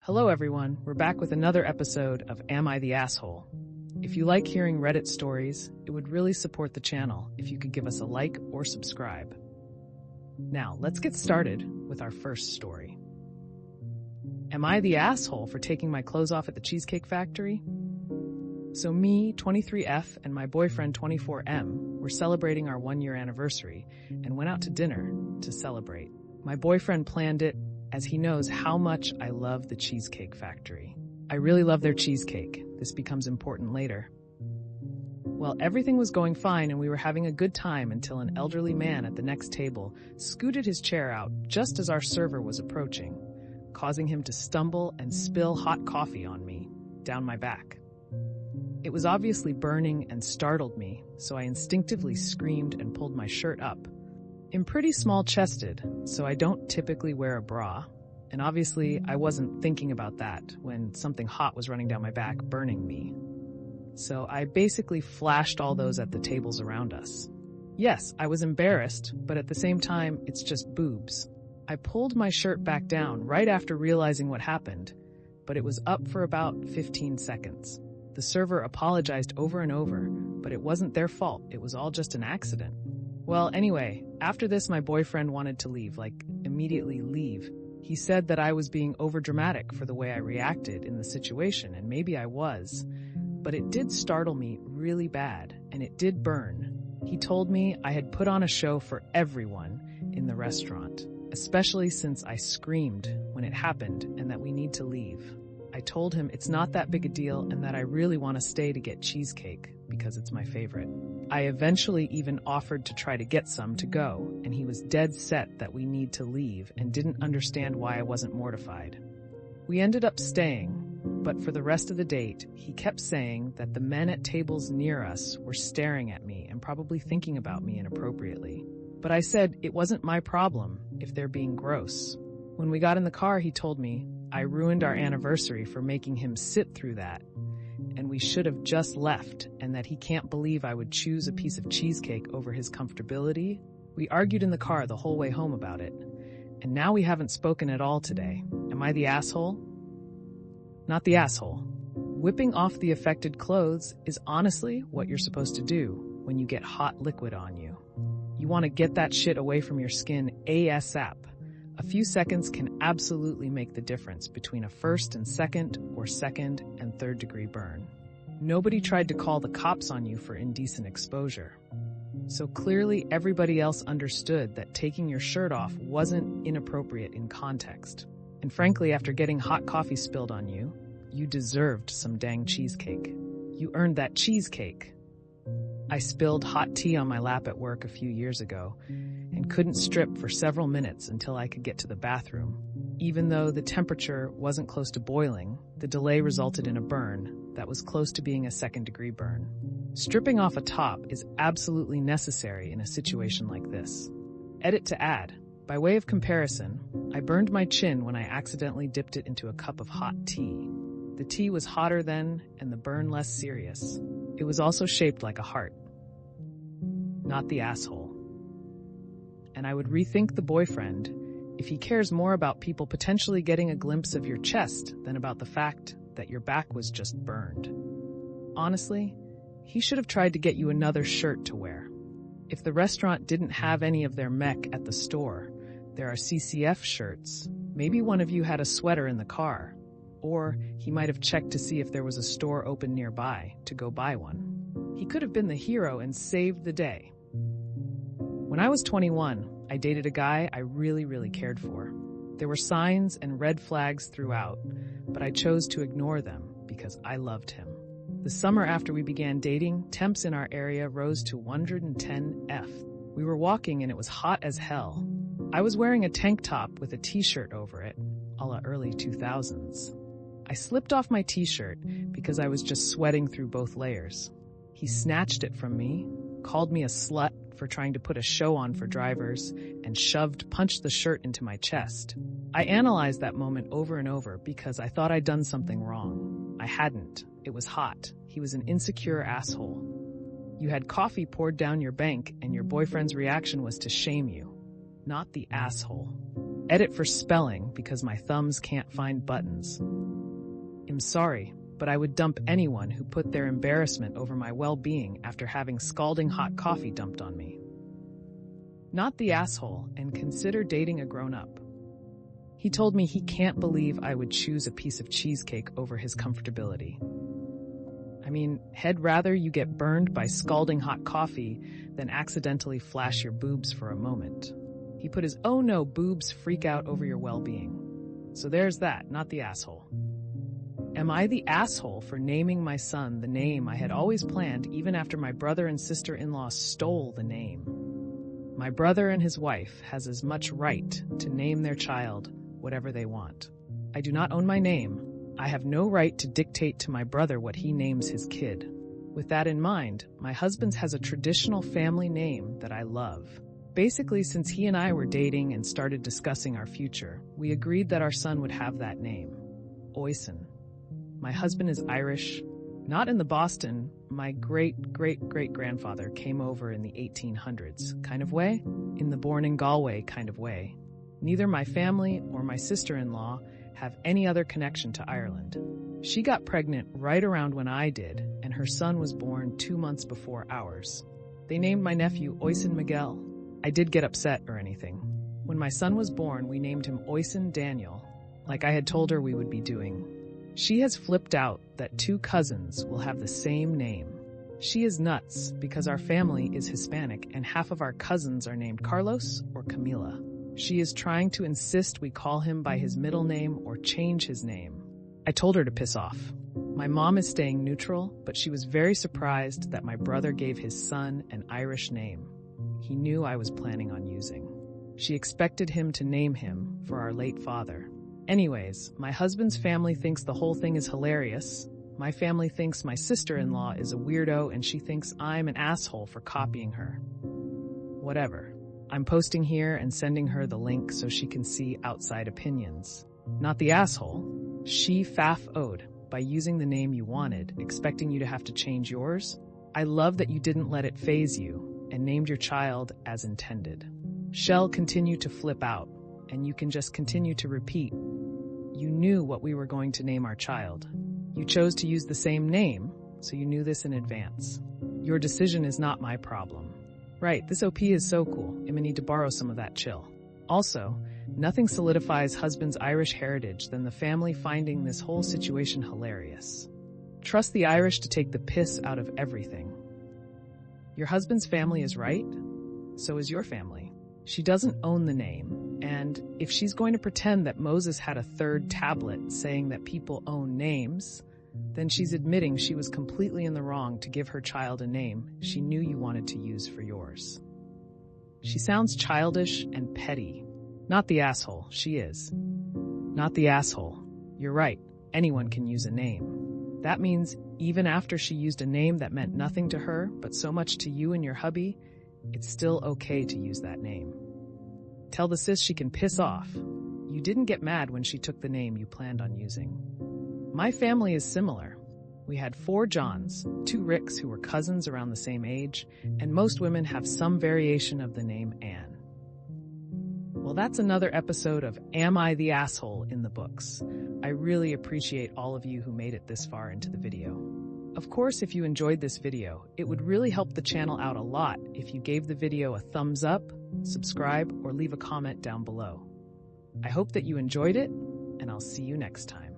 Hello everyone, we're back with another episode of Am I the Asshole? If you like hearing Reddit stories, it would really support the channel if you could give us a like or subscribe. Now, let's get started with our first story. Am I the asshole for taking my clothes off at the Cheesecake Factory? So me, 23F, and my boyfriend, 24M, were celebrating our 1-year anniversary and went out to dinner to celebrate. My boyfriend planned it as he knows how much I love the Cheesecake Factory. I really love their cheesecake. This becomes important later. Well, everything was going fine and we were having a good time until an elderly man at the next table scooted his chair out just as our server was approaching, causing him to stumble and spill hot coffee on me, down my back. It was obviously burning and startled me, so I instinctively screamed and pulled my shirt up. I'm pretty small-chested, so I don't typically wear a bra, and obviously I wasn't thinking about that when something hot was running down my back, burning me. So I basically flashed all those at the tables around us. Yes, I was embarrassed, but at the same time, it's just boobs. I pulled my shirt back down right after realizing what happened, but it was up for about 15 seconds. The server apologized over and over, but it wasn't their fault, it was all just an accident. Well, anyway, after this my boyfriend wanted to leave, like immediately leave. He said that I was being overdramatic for the way I reacted in the situation, and maybe I was. But it did startle me really bad, and it did burn. He told me I had put on a show for everyone in the restaurant, especially since I screamed when it happened and that we need to leave. I told him it's not that big a deal and that I really want to stay to get cheesecake because it's my favorite. I eventually even offered to try to get some to go, and he was dead set that we need to leave and didn't understand why I wasn't mortified. We ended up staying, but for the rest of the date, he kept saying that the men at tables near us were staring at me and probably thinking about me inappropriately. But I said it wasn't my problem if they're being gross. When we got in the car, he told me I ruined our anniversary for making him sit through that, and we should have just left, and that he can't believe I would choose a piece of cheesecake over his comfortability. We argued in the car the whole way home about it, and now we haven't spoken at all today. Am I the asshole? Not the asshole. Whipping off the affected clothes is honestly what you're supposed to do when you get hot liquid on you. You want to get that shit away from your skin ASAP. A few seconds can absolutely make the difference between a first and second or second and third degree burn. Nobody tried to call the cops on you for indecent exposure. So clearly everybody else understood that taking your shirt off wasn't inappropriate in context. And frankly, after getting hot coffee spilled on you, you deserved some dang cheesecake. You earned that cheesecake. I spilled hot tea on my lap at work a few years ago and couldn't strip for several minutes until I could get to the bathroom. Even though the temperature wasn't close to boiling, the delay resulted in a burn that was close to being a second-degree burn. Stripping off a top is absolutely necessary in a situation like this. Edit to add. By way of comparison, I burned my chin when I accidentally dipped it into a cup of hot tea. The tea was hotter then and the burn less serious. It was also shaped like a heart. Not the asshole. And I would rethink the boyfriend if he cares more about people potentially getting a glimpse of your chest than about the fact that your back was just burned. Honestly, he should have tried to get you another shirt to wear. If the restaurant didn't have any of their mech at the store, there are CCF shirts. Maybe one of you had a sweater in the car. Or he might have checked to see if there was a store open nearby to go buy one. He could have been the hero and saved the day. When I was 21, I dated a guy I really cared for. There were signs and red flags throughout, but I chose to ignore them because I loved him. The summer after we began dating, temps in our area rose to 110F. We were walking and it was hot as hell. I was wearing a tank top with a t-shirt over it, a la early 2000s. I slipped off my t-shirt because I was just sweating through both layers. He snatched it from me, called me a slut for trying to put a show on for drivers, and punched the shirt into my chest. I analyzed that moment over and over because I thought I'd done something wrong. I hadn't. It was hot. He was an insecure asshole. You had coffee poured down your bank and your boyfriend's reaction was to shame you. Not the asshole. Edit for spelling because my thumbs can't find buttons. I'm sorry, but I would dump anyone who put their embarrassment over my well-being after having scalding hot coffee dumped on me. Not the asshole, and consider dating a grown-up. He told me he can't believe I would choose a piece of cheesecake over his comfortability. I mean, he'd rather you get burned by scalding hot coffee than accidentally flash your boobs for a moment. He put his "oh no, boobs freak out over your well-being." So there's that, not the asshole. Am I the asshole for naming my son the name I had always planned even after my brother and sister-in-law stole the name? My brother and his wife has as much right to name their child whatever they want. I do not own my name. I have no right to dictate to my brother what he names his kid. With that in mind, my husband has a traditional family name that I love. Basically, since he and I were dating and started discussing our future, we agreed that our son would have that name, Oisin. My husband is Irish, not in the Boston, my great-great-great-grandfather came over in the 1800s kind of way, in the born in Galway kind of way. Neither my family or my sister-in-law have any other connection to Ireland. She got pregnant right around when I did, and her son was born 2 months before ours. They named my nephew Oisin Miguel. I did get upset or anything. When my son was born, we named him Oisin Daniel, like I had told her we would be doing. She has flipped out that 2 cousins will have the same name. She is nuts because our family is Hispanic and half of our cousins are named Carlos or Camila. She is trying to insist we call him by his middle name or change his name. I told her to piss off. My mom is staying neutral, but she was very surprised that my brother gave his son an Irish name he knew I was planning on using. She expected him to name him for our late father. Anyways, my husband's family thinks the whole thing is hilarious. My family thinks my sister-in-law is a weirdo and she thinks I'm an asshole for copying her. Whatever. I'm posting here and sending her the link so she can see outside opinions. Not the asshole. She faff-o'd by using the name you wanted, expecting you to have to change yours. I love that you didn't let it faze you and named your child as intended. She'll continue to flip out, and you can just continue to repeat. You knew what we were going to name our child. You chose to use the same name, so you knew this in advance. Your decision is not my problem. Right, this OP is so cool. I'm gonna need to borrow some of that chill. Also, nothing solidifies husband's Irish heritage than the family finding this whole situation hilarious. Trust the Irish to take the piss out of everything. Your husband's family is right, so is your family. She doesn't own the name, and if she's going to pretend that Moses had a 3rd tablet saying that people own names, then she's admitting she was completely in the wrong to give her child a name she knew you wanted to use for yours. She sounds childish and petty. Not the asshole, she is. Not the asshole. You're right, anyone can use a name. That means even after she used a name that meant nothing to her, but so much to you and your hubby, it's still okay to use that name. Tell the sis she can piss off. You didn't get mad when she took the name you planned on using. My family is similar. We had 4 Johns, 2 Ricks who were cousins around the same age, and most women have some variation of the name Anne. Well, that's another episode of Am I the Asshole in the books. I really appreciate all of you who made it this far into the video. Of course, if you enjoyed this video, it would really help the channel out a lot if you gave the video a thumbs up, subscribe, or leave a comment down below. I hope that you enjoyed it, and I'll see you next time.